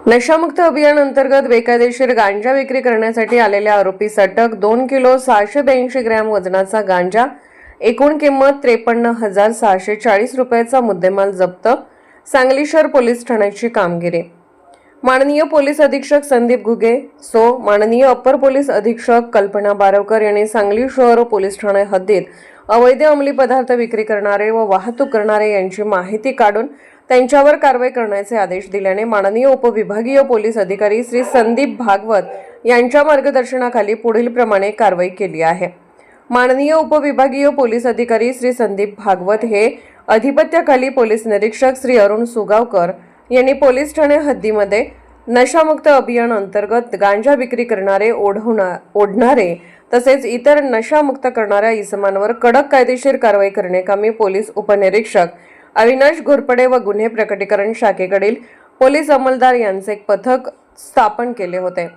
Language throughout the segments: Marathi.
नशामुक्त अभियान अंतर्गत बेकायदेशीर गांजा विक्री करण्यासाठी आलेल्या आरोपीस अटक। 2 किलो 682 ग्रॅम वजनाचा गांजा, एकूण किंमत 53,640 रुपयाचा मुद्देमाल जप्त। सांगली शहर पोलीस ठाण्याची कामगिरी। माननीय पोलीस अधीक्षक संदीप घुगे सो, माननीय अपर पोलीस अधीक्षक कल्पना बारवकर यांनी सांगली शहर पोलीस ठाणे हद्दीत अवैध अंमली पदार्थ विक्री करणारे व वाहतूक करणारे यांची माहिती काढून त्यांच्यावर कारवाई करण्याचे आदेश दिल्याने माननीय उपविभागीय पोलीस अधिकारी श्री संदीप भागवत यांच्या मार्गदर्शनाखाली पुढील प्रमाणे कारवाई केली आहे। माननीय उपविभागीय पोलीस अधिकारी श्री संदीप भागवत हे अधिपत्याखाली पोलीस निरीक्षक श्री अरुण सुगावकर यांनी पोलीस ठाणे हद्दीमध्ये नशामुक्त अभियान अंतर्गत गांजा विक्री करणारे, ओढणारे तसेच इतर नशामुक्त करणाऱ्या इसमांवर कडक कायदेशीर कारवाई करण्याकामी पोलीस उपनिरीक्षक अविनाश घोरपडे व गुन्हे प्रकटीकरण शाखेकडील पोलीस अंमलदार यांचे एक पथक स्थापन केले होते।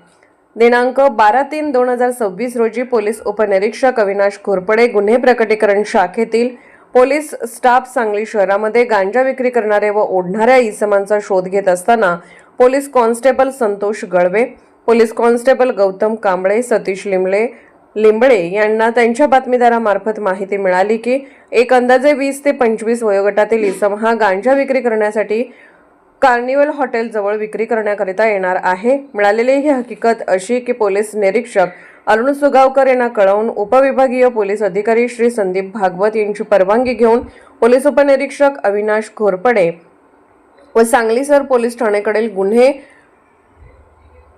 दिनांक 12/3/2026 रोजी पोलीस उपनिरीक्षक अविनाश घोरपडे, गुन्हे प्रकटीकरण शाखेतील पोलीस स्टाफ सांगली शहरामध्ये गांजा विक्री करणारे व ओढणाऱ्या इसमांचा शोध घेत असताना police constable Santosh Galve, police constable Gautam Kamble, Satish Limbale यांना त्यांच्या बातमीदारामार्फत माहिती मिळाली की एक अंदाजे 20 ते 25 वयोगटातील इसम हा गांजा विक्री करण्यासाठी कार्निवल हॉटेल जवळ विक्री करण्याकरिता येणार आहे। मिळालेली ही हकीकत अशी की पोलीस निरीक्षक अरुण सुगावकर यांना कळवून उपविभागीय पोलीस अधिकारी श्री संदीप भागवत यांची परवानगी घेऊन पोलीस उपनिरीक्षक अविनाश घोरपडे व सांगली शहर पोलीस ठाण्याकडील गुन्हे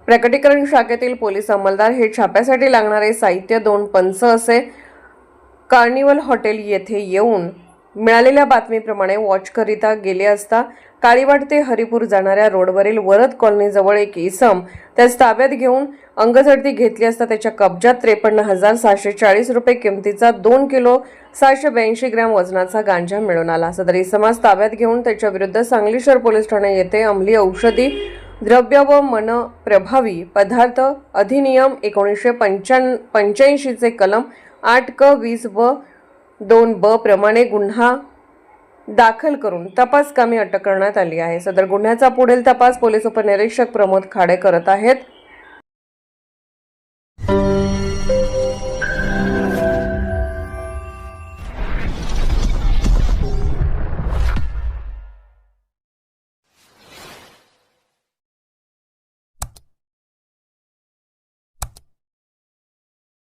प्रकटीकरण शाखेतील पोलीस अंमलदार हे छाप्यासाठी लागणारे साहित्य 2 पंच असे कार्निवल हॉटेल येथे येऊन मिळालेल्या बातमीप्रमाणे वॉचकरिता गेले असता काळीवाड ते हरिपूर जाणाऱ्या रोडवरील वरद कॉलनीजवळ एक इसम त्यास ताब्यात घेऊन अंगझडती घेतली असता त्याच्या कब्जात 53,640 रुपये किमतीचा 2 किलो 682 ग्रॅम वजनाचा गांजा मिळून आला। सदर इसमास ताब्यात घेऊन त्याच्या विरुद्ध सांगली शहर पोलीस ठाणे येथे अंमली औषधी द्रव्य व मन प्रभावी पदार्थ अधिनियम 1985 चे कलम 8क-20ब-2ब प्रमाणे गुन्हा दाखल करून तपास कामी अटक करण्यात आली आहे। सदर गुन्ह्याचा पुढील तपास पोलीस उपनिरीक्षक प्रमोद खाडे करत आहेत।